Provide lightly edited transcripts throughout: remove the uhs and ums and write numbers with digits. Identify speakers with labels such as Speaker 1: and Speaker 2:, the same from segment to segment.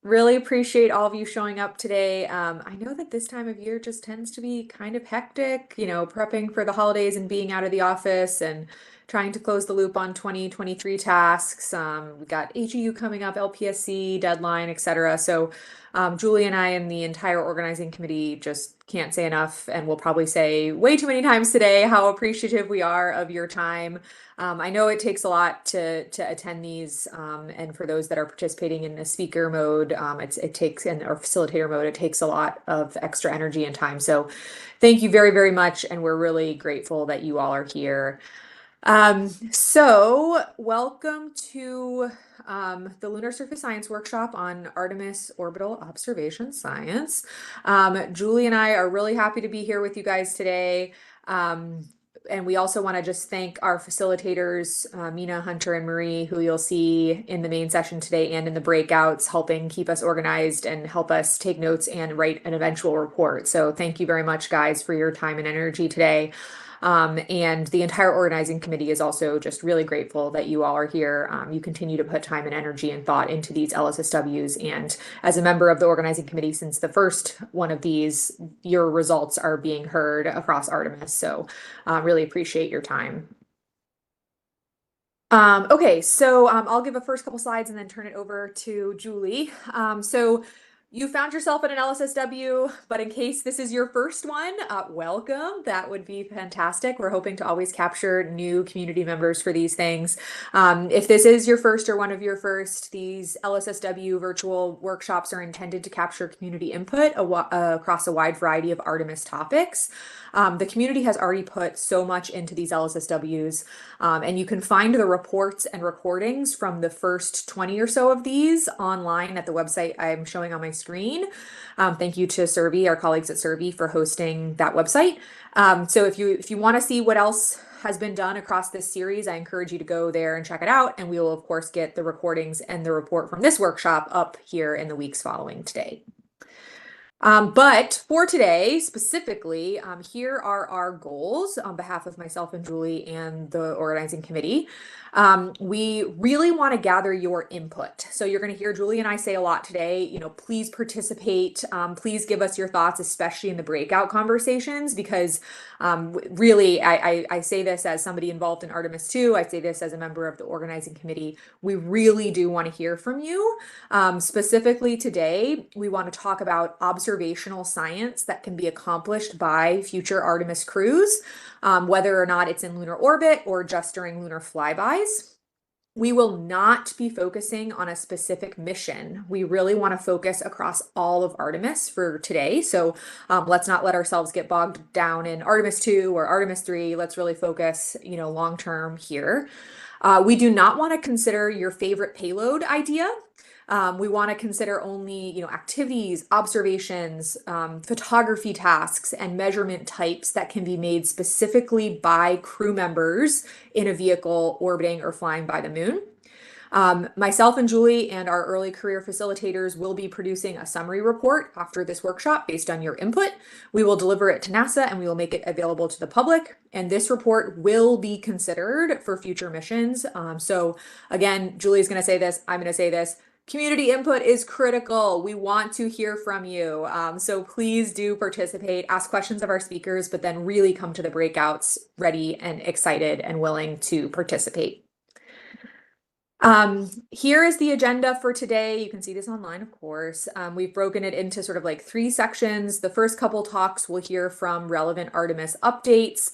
Speaker 1: Really appreciate all of you showing up today. I know that this time of year just tends to be kind of hectic, prepping for the holidays and being out of the office and trying to close the loop on 2023 tasks. We got AGU coming up, LPSC deadline, etc. So Julie and I and the entire organizing committee just can't say enough, and we'll probably say way too many times today how appreciative we are of your time. I know it takes a lot to attend these, and for those that are participating in the speaker mode, it takes or facilitator mode, it takes a lot of extra energy and time. So thank you very, very much, and we're really grateful that you all are here. So welcome to the Lunar Surface Science Workshop on Artemis Orbital Observation Science. Julie and I are really happy to be here with you guys today. And we also want to just thank our facilitators, Mina, Hunter, and Marie, who you'll see in the main session today and in the breakouts, helping keep us organized and help us take notes and write an eventual report. So thank you very much, guys, for your time and energy today. And the entire organizing committee is also just really grateful that you all are here. You continue to put time and energy and thought into these LSSWs. And as a member of the organizing committee since the first one of these, your results are being heard across Artemis. So really appreciate your time. Okay, so I'll give a first couple slides and then turn it over to Julie. So you found yourself in an LSSW, but in case this is your first one, welcome. That would be fantastic. We're hoping to always capture new community members for these things. If this is your first or one of your first, these LSSW virtual workshops are intended to capture community input across a wide variety of Artemis topics. The community has already put so much into these LSSWs, and you can find the reports and recordings from the first 20 or so of these online at the website I'm showing on my screen. Thank you to Survey, our colleagues at Survey, for hosting that website. So if you want to see what else has been done across this series, I encourage you to go there and check it out. And we will, of course, get the recordings and the report from this workshop up here in the weeks following today. But for today, specifically, here are our goals on behalf of myself and Julie and the organizing committee. We really want to gather your input. So you're going to hear Julie and I say a lot today, please participate. Please give us your thoughts, especially in the breakout conversations, because really, I say this as somebody involved in Artemis 2. I say this as a member of the organizing committee. We really do want to hear from you. Specifically today, we want to talk about observational science that can be accomplished by future Artemis crews, whether or not it's in lunar orbit or just during lunar flybys. We will not be focusing on a specific mission. We really want to focus across all of Artemis for today. So let's not let ourselves get bogged down in Artemis 2 or Artemis 3. Let's really focus, long term here. We do not want to consider your favorite payload idea. We want to consider only, activities, observations, photography tasks, and measurement types that can be made specifically by crew members in a vehicle orbiting or flying by the moon. Myself and Julie and our early career facilitators will be producing a summary report after this workshop based on your input. We will deliver it to NASA and we will make it available to the public. And this report will be considered for future missions. So again, Julie is going to say this, I'm going to say this. Community input is critical. We want to hear from you. So please do participate, ask questions of our speakers, but then really come to the breakouts ready and excited and willing to participate. Here is the agenda for today. You can see this online, of course. We've broken it into sort of like 3 sections. The first couple talks we'll hear from relevant Artemis updates.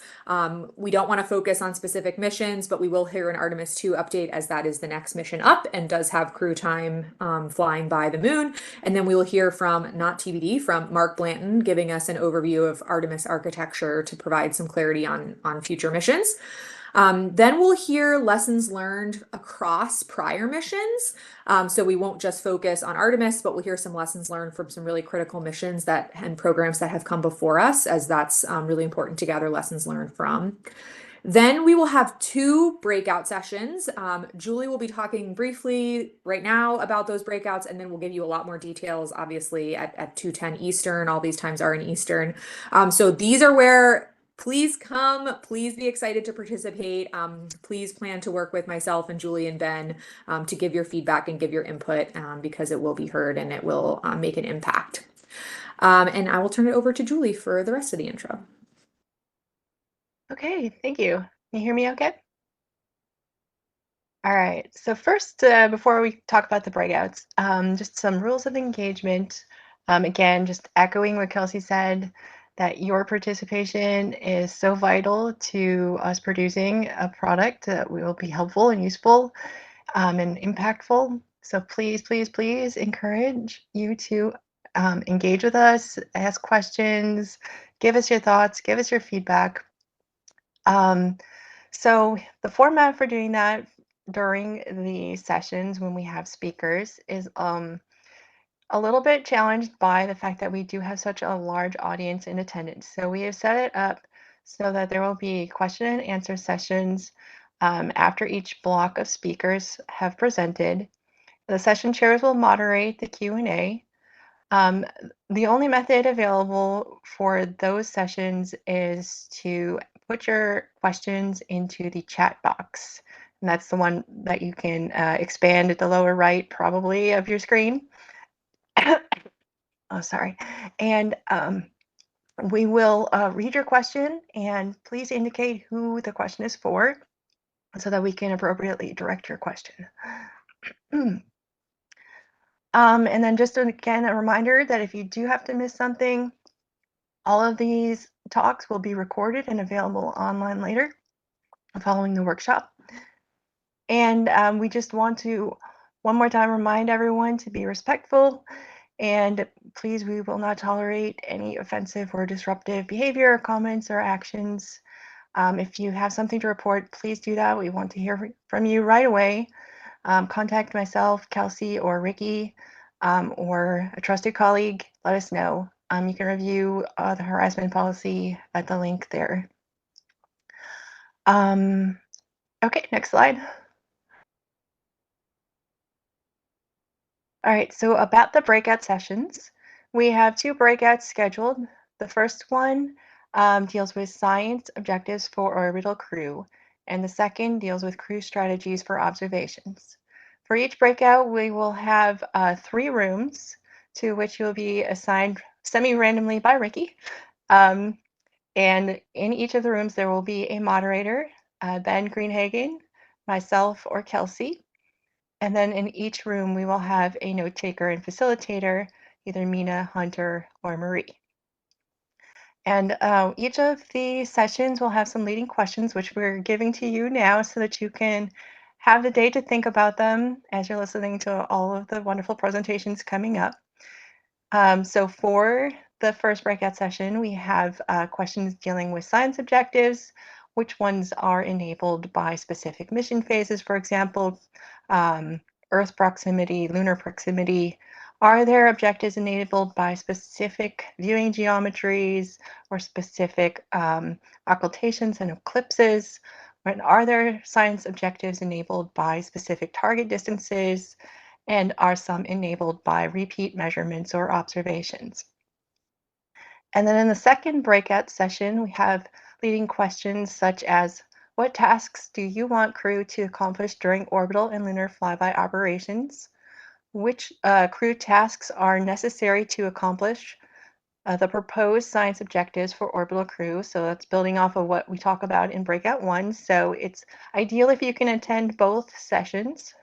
Speaker 1: We don't want to focus on specific missions, but we will hear an Artemis 2 update as that is the next mission up and does have crew time flying by the moon. And then we will hear from, not TBD, from Mark Blanton giving us an overview of Artemis architecture to provide some clarity on future missions. Then we'll hear lessons learned across prior missions. So we won't just focus on Artemis, but we'll hear some lessons learned from some really critical missions and programs that have come before us, as that's really important to gather lessons learned from. Then we will have 2 breakout sessions. Julie will be talking briefly right now about those breakouts, and then we'll give you a lot more details, obviously, at 2:10 Eastern. All these times are in Eastern. So these are where Please come, please be excited to participate. Please plan to work with myself and Julie and Ben to give your feedback and give your input because it will be heard and it will make an impact. And I will turn it over to Julie for the rest of the intro.
Speaker 2: Okay, thank you. Can you hear me okay? All right, so first, before we talk about the breakouts, just some rules of engagement. Again, just echoing what Kelsey said, that your participation is so vital to us producing a product that will be helpful and useful and impactful. So please, please, please encourage you to engage with us, ask questions, give us your thoughts, give us your feedback. So the format for doing that during the sessions when we have speakers is a little bit challenged by the fact that we do have such a large audience in attendance. So we have set it up so that there will be question and answer sessions after each block of speakers have presented. The session chairs will moderate the Q&A. The only method available for those sessions is to put your questions into the chat box. And that's the one that you can expand at the lower right, probably, of your screen. Oh, sorry. And we will read your question, and please indicate who the question is for so that we can appropriately direct your question. And then just again, a reminder that if you do have to miss something, all of these talks will be recorded and available online later following the workshop. And we just want to one more time remind everyone to be respectful, and please, we will not tolerate any offensive or disruptive behavior, comments, or actions. If you have something to report, please do that. We want to hear from you right away. Contact myself, Kelsey, or Ricky, or a trusted colleague. Let us know. You can review the harassment policy at the link there. Okay, next slide. All right, so about the breakout sessions, we have 2 breakouts scheduled. The first one deals with science objectives for orbital crew, and the second deals with crew strategies for observations. For each breakout, we will have 3 rooms to which you'll be assigned semi-randomly by Ricky. And in each of the rooms, there will be a moderator, Ben Greenhagen, myself, or Kelsey. And then in each room, we will have a note taker and facilitator, either Mina, Hunter, or Marie. And each of the sessions will have some leading questions, which we're giving to you now so that you can have the day to think about them as you're listening to all of the wonderful presentations coming up. So for the first breakout session, we have questions dealing with science objectives, which ones are enabled by specific mission phases, for example, Earth proximity, lunar proximity. Are there objectives enabled by specific viewing geometries or specific occultations and eclipses? And are there science objectives enabled by specific target distances? And are some enabled by repeat measurements or observations? And then in the second breakout session, we have leading questions such as, what tasks do you want crew to accomplish during orbital and lunar flyby operations? Which crew tasks are necessary to accomplish the proposed science objectives for orbital crew? So that's building off of what we talk about in breakout 1. So it's ideal if you can attend both sessions,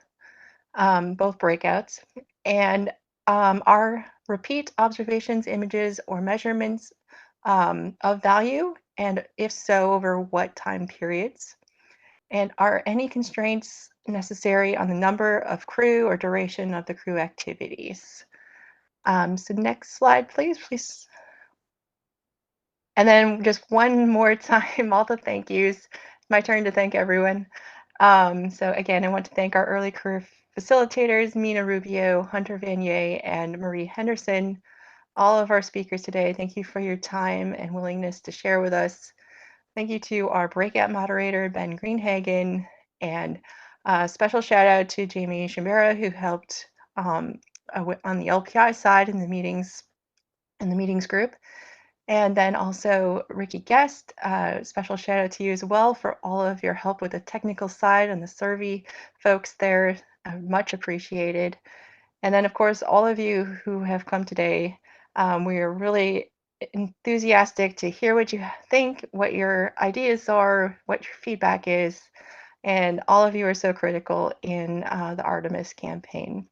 Speaker 2: both breakouts. And are repeat observations, images, or measurements of value? And if so, over what time periods? And are any constraints necessary on the number of crew or duration of the crew activities? So next slide, please. And then just one more time, all the thank yous. My turn to thank everyone. So again, I want to thank our early career facilitators, Mina Rubio, Hunter Vanier, and Marie Henderson. All of our speakers today, thank you for your time and willingness to share with us. Thank you to our breakout moderator, Ben Greenhagen, and a special shout out to Jamie Shimbera, who helped on the LPI side in the meetings group. And then also Ricky Guest, special shout out to you as well for all of your help with the technical side and the survey folks there. Much appreciated. And then, of course, all of you who have come today, we are really enthusiastic to hear what you think, what your ideas are, what your feedback is. And all of you are so critical in the Artemis campaign.